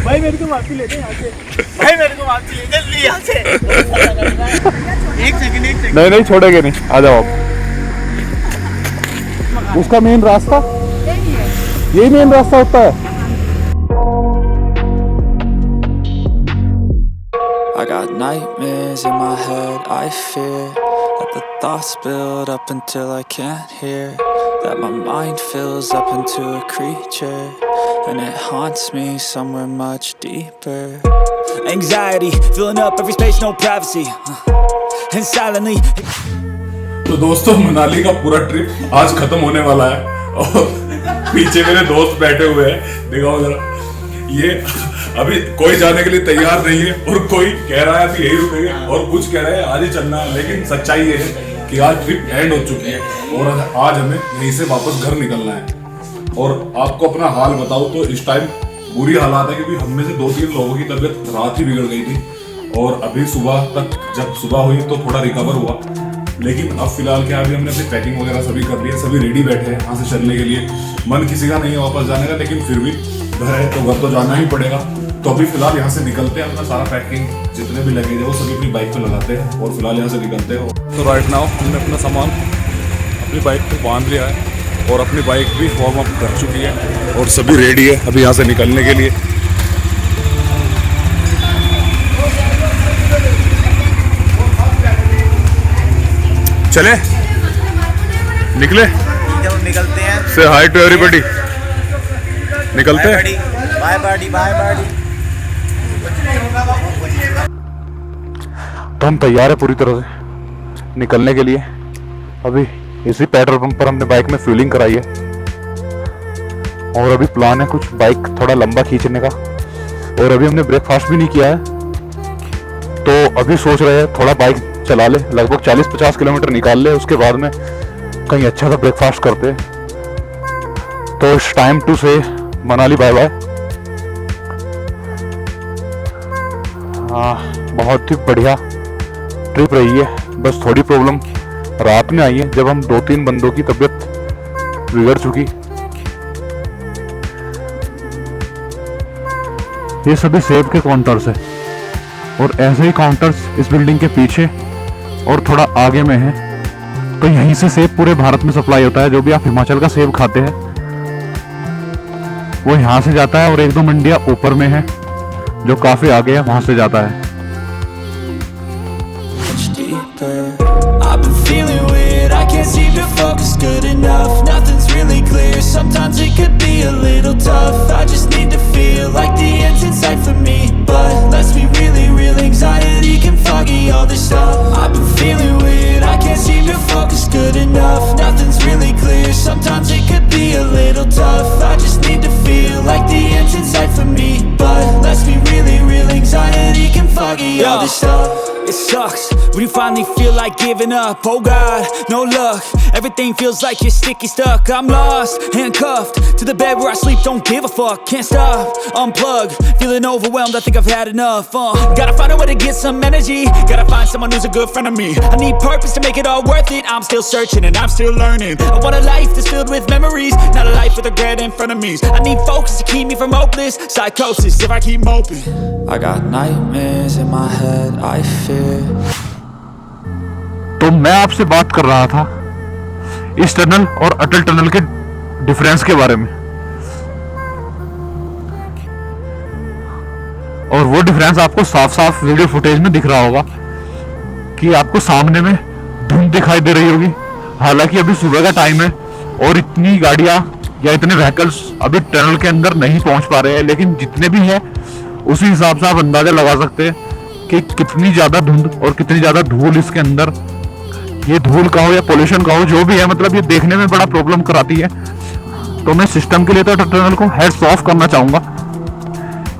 भाई मेरे को माफी ले दे यहाँ से, भाई मेरे को माफी ले जल्दी यहाँ से। एक सेकंड नहीं नहीं छोड़ेंगे नहीं, आ जाओ आप। उसका मेन रास्ता यही मेन रास्ता होता है। I got nightmares in my head, I fear that the thoughts build up until I can't hear, that my mind fills up into a creature, and it haunts me somewhere much deeper. Anxiety, filling up every space, no privacy, and silently. तो दोस्तों मनाली का पूरा trip आज खत्म होने वाला है और पीछे मेरे दोस्त बैठे हुए हैं, दिखाओ जरा। ये अभी कोई जाने के लिए तैयार नहीं है और कोई कह रहा है कि यही रुकेंगे और कुछ कह रहे हैं आज ही चलना है, लेकिन सच्चाई ये है कि आज ट्रिप एंड हो चुकी है और आज हमें यहीं से वापस घर निकलना है। और आपको अपना हाल बताओ तो इस टाइम बुरी हालात है, क्योंकि हम में से 2-3 लोगों की तबीयत रात ही बिगड़ गई थी और अभी सुबह तक जब सुबह हुई तो थोड़ा रिकवर हुआ, लेकिन अब फिलहाल क्या अभी हमने अपनी पैकिंग वगैरह सभी कर ली है, सभी रेडी बैठे हैं यहाँ से चलने के लिए। मन किसी का नहीं है वापस जाने का, लेकिन फिर भी घर है तो घर तो जाना ही पड़ेगा। तो अभी फिलहाल यहाँ से निकलते हैं, अपना सारा पैकिंग जितने भी लगेज है वो सभी अपनी बाइक पे लगाते हैं और फिलहाल यहाँ से निकलते हैं। तो राइट नाउ हमने अपना सामान अपनी बाइक पे बांध लिया है और अपनी बाइक भी वार्म अप कर चुकी है और सभी रेडी है अभी यहाँ से निकलने के लिए। चले निकले, जब निकलते हैं से हाई टू एवरीबॉडी, निकलते हैं। Bye bye bye bye. तो हम तैयार है पूरी तरह से निकलने के लिए। अभी इसी पेट्रोल पंप पर हमने बाइक में फ्यूलिंग कराई है और अभी प्लान है कुछ बाइक थोड़ा लंबा खींचने का, और अभी हमने ब्रेकफास्ट भी नहीं किया है तो अभी सोच रहे हैं थोड़ा बाइक चला ले, लगभग 40-50 किलोमीटर निकाल ले, उसके बाद में कहीं अच्छा सा ब्रेकफास्ट करते हैं। तो इट्स टाइम टू से मनाली बाय बाय। बहुत ही बढ़िया ट्रिप रही है, बस थोड़ी प्रॉब्लम रात में आई है जब हम 2-3 बंदों की तबीयत बिगड़ चुकी। ये सभी सेब के काउंटर्स है और ऐसे ही काउंटर्स इस बिल्डिंग के पीछे और थोड़ा आगे में है। तो यहीं से सेब पूरे भारत में सप्लाई होता है, जो भी आप हिमाचल का सेब खाते हैं वो यहाँ से जाता है और 1-2 मंडियाँ ऊपर में है जो काफी आगे है, वहां से जाता है। Sometimes it could be a little tough. I just need to feel like the end's in sight for me. But let's be really real, anxiety can foggy all this stuff. It sucks when you finally feel like giving up. Oh God, no luck. Everything feels like you're sticky stuck. I'm lost, handcuffed to the bed where I sleep. Don't give a fuck, can't stop. Unplug, feeling overwhelmed. I think I've had enough. Gotta find a way to get some energy. Gotta find someone who's a good friend of me. I need purpose to make it all worth it. I'm still searching and I'm still learning. I want a life that's filled with memories, not a life with regret and frenemies. I need focus to keep me from hopeless psychosis if I keep moping. I got nightmares in my head, I fear. तो मैं आपसे बात कर रहा था इस tunnel और अटल tunnel के डिफरेंस के बारे में, और वो डिफरेंस आपको साफ साफ वीडियो फुटेज में दिख रहा होगा कि आपको सामने में धुंध दिखाई दे रही होगी। हालांकि अभी सुबह का टाइम है और इतनी गाड़ियां या इतने व्हीकल्स अभी टनल के अंदर नहीं पहुंच पा रहे हैं, लेकिन जितने भी हैं उसी हिसाब से आप अंदाजा लगा सकते हैं कि कितनी ज्यादा धुंध और कितनी ज्यादा धूल इसके अंदर, ये धूल का हो या पोल्यूशन का हो, जो भी है, मतलब ये देखने में बड़ा प्रॉब्लम कराती है। तो मैं सिस्टम के लिए तो टनल को हेड्स ऑफ करना चाहूंगा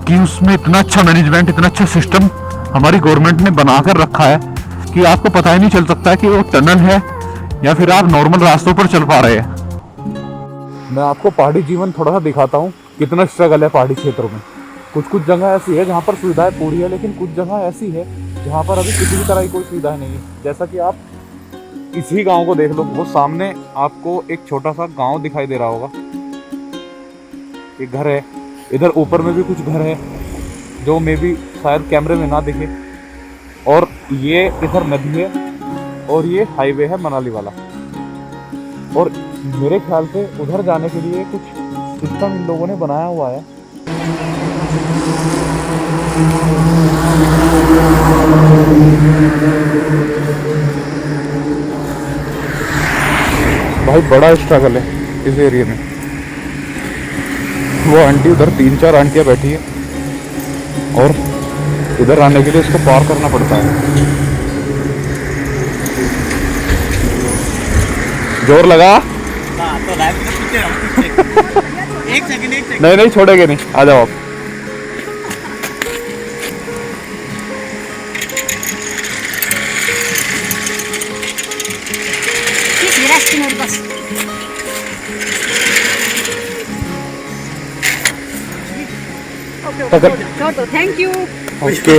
कि उसमें इतना अच्छा मैनेजमेंट, इतना अच्छा सिस्टम हमारी गवर्नमेंट ने बनाकर रखा है कि आपको पता ही नहीं चल सकता है कि वो टनल है या फिर आप नॉर्मल रास्तों पर चल पा रहे हैं। मैं आपको पहाड़ी जीवन थोड़ा सा दिखाता हूँ, कितना स्ट्रगल है पहाड़ी क्षेत्रों में। कुछ जगह ऐसी है जहाँ पर सुविधाएं पूरी है, लेकिन कुछ जगह ऐसी है जहाँ पर अभी किसी भी तरह की कोई सुविधा नहीं है। जैसा कि आप इसी गांव को देख लो, वो सामने आपको एक छोटा सा गांव दिखाई दे रहा होगा, एक घर है, इधर ऊपर में भी कुछ घर है जो मे बी शायद कैमरे में ना दिखे। और ये इधर नदी है और ये हाईवे है मनाली वाला। और मेरे ख्याल से उधर जाने के लिए कुछ सिस्टम इन लोगों ने बनाया हुआ है। भाई बड़ा स्ट्रगल है इस एरिया में। वो आंटी उधर 3-4 आंटियां बैठी है और इधर आने के लिए इसको पार करना पड़ता है। जोर लगा। हाँ, तो लाइव में पीछे रहो, पीछे। एक सेकंड। नहीं छोड़ेंगे नहीं, आ जाओ आप। Thank you. ओके,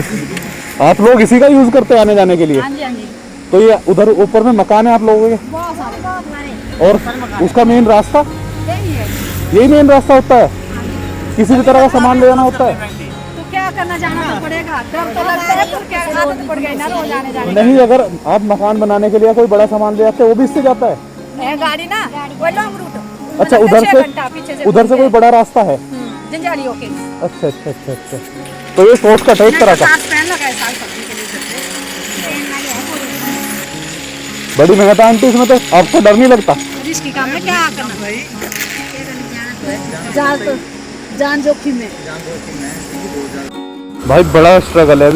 आप लोग इसी का यूज करते हैं आने जाने के लिए? हाँ जी, हाँ जी। तो ये उधर ऊपर में मकान है आप लोगों के, बहुत सारे। और उसका मेन रास्ता यही है। यही मेन रास्ता होता है? किसी भी तरह का सामान ले जाना होता है? तो क्या करना, जाना तो पड़ेगा। डर तो लगता है, पर क्या आदत पड़ गई ना रोज आने जाने नहीं, अगर आप मकान बनाने के लिए कोई बड़ा सामान ले जाते हैं वो भी इससे जाता है? की। गाड़ी ना वो लॉन्ग रूट। अच्छा, उधर से कोई बड़ा रास्ता है? जंजाड़ी होके। अच्छा। तो ये शॉर्टकट है एक तरह का? बड़ी मेहनत है आंटी इसमें, तो आपको डर नहीं लगता? रिस्की काम है, क्या करना भाई। जान जोखिम में। भाई बड़ा स्ट्रगल है।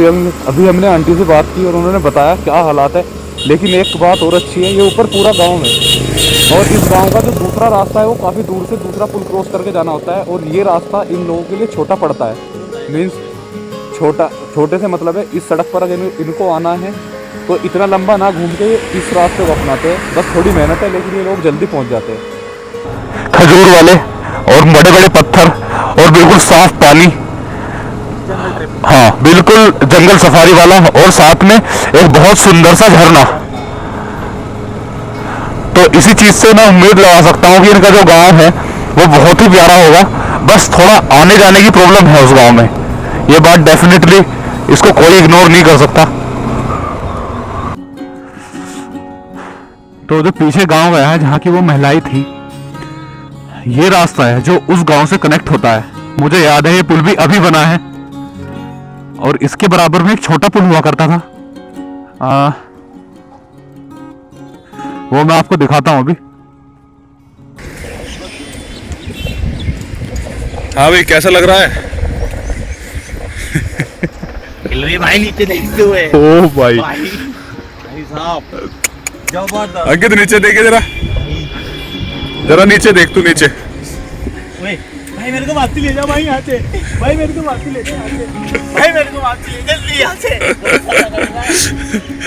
अभी हमने आंटी से बात की और उन्होंने बताया क्या हालात है। लेकिन एक बात और अच्छी है, ये ऊपर पूरा गांव है और इस गांव का जो दूसरा रास्ता है वो काफ़ी दूर से दूसरा पुल क्रॉस करके जाना होता है। और ये रास्ता इन लोगों के लिए छोटा पड़ता है। मीन्स छोटे से मतलब है इस सड़क पर अगर इनको आना है तो इतना लंबा ना घूम के इस रास्ते को अपनाते हैं। बस थोड़ी मेहनत है, लेकिन ये लोग जल्दी पहुंच जाते हैं। खजूर वाले और बड़े बड़े पत्थर और बिल्कुल साफ पानी। हाँ, बिल्कुल जंगल सफारी वाला, और साथ में एक बहुत सुंदर सा झरना। तो इसी चीज से मैं उम्मीद लगा सकता हूँ कि इनका जो गांव है वो बहुत ही प्यारा होगा। बस थोड़ा आने जाने की प्रॉब्लम है उस गांव में, ये बात डेफिनेटली इसको कोई इग्नोर नहीं कर सकता। तो जो पीछे गांव गया है जहाँ की वो महिलाएं थी, ये रास्ता है जो उस गांव से कनेक्ट होता है। मुझे याद है ये पुल भी अभी बना है और इसके बराबर में एक छोटा पुल हुआ करता था। वो मैं आपको दिखाता हूं अभी। हाँ भाई, कैसा लग रहा है? भाई नीचे देखते हुए। ओ भाई साहब, जबरदस्त। अंकित नीचे देखे जरा नीचे देख, तू नीचे। भाई मेरे को मारती ले जा भाई यहाँ से। भाई मेरे को मारती ले जा यहाँ से। भाई मेरे को मारती ले जल्दी यहाँ से।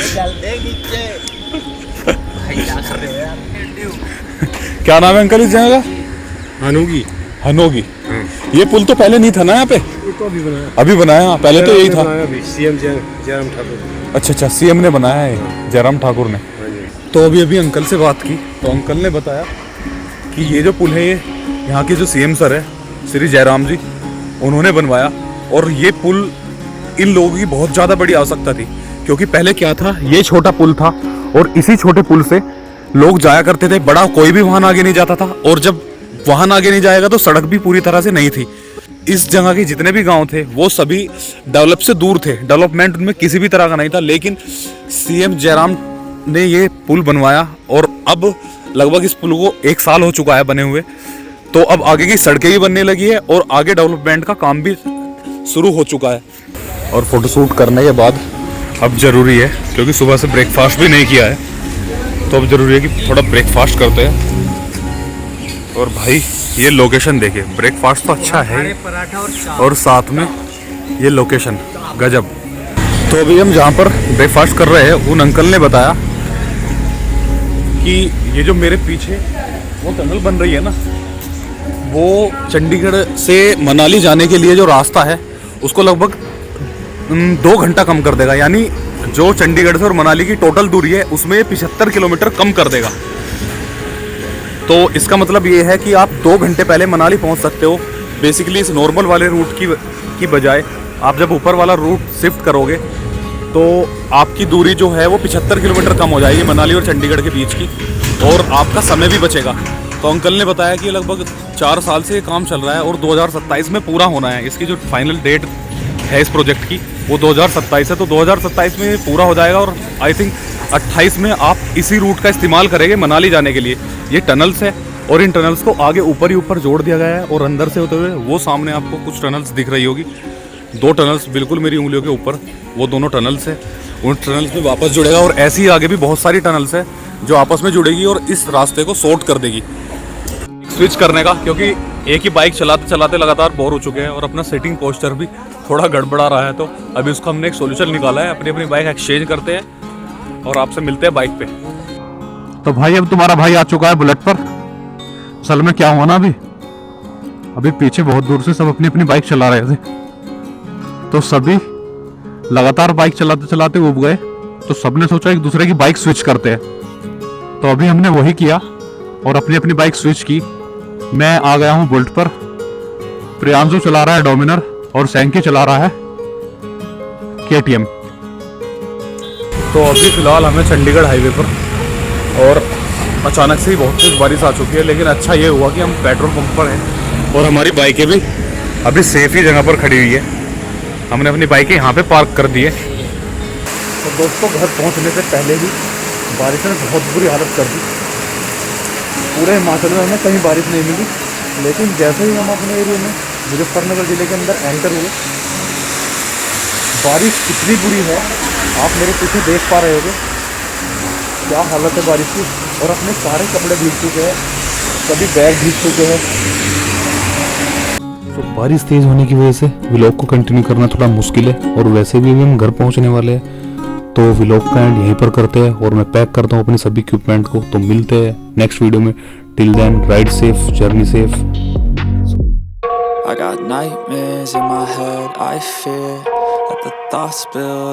जल्दी नीचे। भाई क्या कर रहे हो यार? क्या नाम है अंकल इस जगह का? हनोगी। ये पुल तो पहले नहीं था ना यहाँ पे? तो अभी बनाया। पहले तो यही था। सीएम जयराम ठाकुर। अच्छा, सीएम ने बनाया है, जयराम ठाकुर ने। तो अभी अंकल से बात की तो अंकल ने बताया कि ये जो पुल है ये यहाँ के जो सीएम सर है श्री जयराम जी, उन्होंने बनवाया। और ये पुल इन लोगों की बहुत ज़्यादा बड़ी आवश्यकता थी, क्योंकि पहले क्या था, ये छोटा पुल था और इसी छोटे पुल से लोग जाया करते थे। बड़ा कोई भी वाहन आगे नहीं जाता था, और जब वाहन आगे नहीं जाएगा तो सड़क भी पूरी तरह से नहीं थी। इस जगह के जितने भी गांव थे वो सभी डेवलप से दूर थे, डेवलपमेंट उनमें किसी भी तरह का नहीं था। लेकिन सीएम जयराम ने ये पुल बनवाया और अब लगभग इस पुल को 1 साल हो चुका है बने हुए। तो अब आगे की सड़कें भी बनने लगी है और आगे डेवलपमेंट का काम भी शुरू हो चुका है। और फोटोशूट करने के बाद अब ज़रूरी है, क्योंकि सुबह से ब्रेकफास्ट भी नहीं किया है, तो अब ज़रूरी है कि थोड़ा ब्रेकफास्ट करते हैं। और भाई ये लोकेशन देखिए, ब्रेकफास्ट तो अच्छा है और साथ में ये लोकेशन गजब। तो अभी हम जहाँ पर ब्रेकफास्ट कर रहे हैं, उन अंकल ने बताया कि ये जो मेरे पीछे वो टनल बन रही है ना, वो चंडीगढ़ से मनाली जाने के लिए जो रास्ता है उसको लगभग 2 घंटा कम कर देगा। यानी जो चंडीगढ़ से और मनाली की टोटल दूरी है उसमें 75 किलोमीटर कम कर देगा। तो इसका मतलब ये है कि आप 2 घंटे पहले मनाली पहुंच सकते हो, बेसिकली इस नॉर्मल वाले रूट की बजाय। आप जब ऊपर वाला रूट शिफ्ट करोगे तो आपकी दूरी जो है वो 75 किलोमीटर कम हो जाएगी मनाली और चंडीगढ़ के बीच की, और आपका समय भी बचेगा। तो अंकल ने बताया कि लगभग 4 साल से ये काम चल रहा है और 2027 में पूरा होना है। इसकी जो फाइनल डेट है इस प्रोजेक्ट की वो 2027 है, तो 2027 में पूरा हो जाएगा और आई थिंक 28 में आप इसी रूट का इस्तेमाल करेंगे मनाली जाने के लिए। ये टनल्स है और इन टनल्स को आगे ऊपर ही ऊपर जोड़ दिया गया है, और अंदर से होते हुए वो सामने आपको कुछ टनल्स दिख रही होगी, 2 टनल्स बिल्कुल मेरी उंगलियों के ऊपर, वो दोनों टनल्स है। उन टनल्स में वापस जुड़ेगा और ऐसी ही आगे भी बहुत सारी टनल्स है जो आपस में जुड़ेगी और इस रास्ते को सॉर्ट कर देगी। स्विच करने का, क्योंकि एक ही बाइक चलाते चलाते लगातार बोर हो चुके हैं और अपना सेटिंग पोस्चर भी थोड़ा गड़बड़ा रहा है, तो अभी उसका हमने एक सोल्यूशन निकाला है। अपनी अपनी बाइक एक्सचेंज करते हैं और आपसे मिलते हैं बाइक पे। तो भाई अब तुम्हारा भाई आ चुका है बुलेट पर। असल में क्या हुआ ना, अभी पीछे बहुत दूर से सब अपनी अपनी बाइक चला रहे थे, तो सभी लगातार बाइक चलाते चलाते उब गए, तो सबने सोचा एक दूसरे की बाइक स्विच करते हैं। तो अभी हमने वही किया और अपनी अपनी बाइक स्विच की। मैं आ गया हूँ बुलेट पर, प्रियांशु चला रहा है डोमिनर और सैंकी चला रहा है KTM। तो अभी फिलहाल हमें चंडीगढ़ हाईवे पर, और अचानक से ही बहुत तेज बारिश आ चुकी है, लेकिन अच्छा ये हुआ कि हम पेट्रोल पंप पर हैं और हमारी बाइकें भी अभी सेफ ही जगह पर खड़ी हुई है। हमने अपनी बाइकें यहाँ पे पार्क कर दी है। तो दोस्तों घर पहुँचने से पहले ही बारिश ने बहुत बुरी हालत कर दी। पूरे हिमाचल में हमें कहीं बारिश नहीं मिली, लेकिन जैसे ही हम अपने एरिया में मुजफ्फरनगर ज़िले के अंदर एंटर हुए, बारिश इतनी बुरी है, आप मेरे पीछे देख पा रहे होगे क्या हालत है बारिश की, और अपने सारे कपड़े भीग चुके हैं, सभी बैग भीग चुके हैं। तो बारिश तेज़ होने की वजह से व्लॉग को कंटिन्यू करना थोड़ा मुश्किल है, और वैसे भी हम घर पहुंचने वाले हैं, तो व्लॉग का एंड यहीं पर करते हैं और मैं पैक करता हूं अपने सभी इक्विपमेंट को। तो मिलते हैं नेक्स्ट वीडियो में। Till then ride safe, journey safe. I got nightmares in my head, I fear that the thoughts build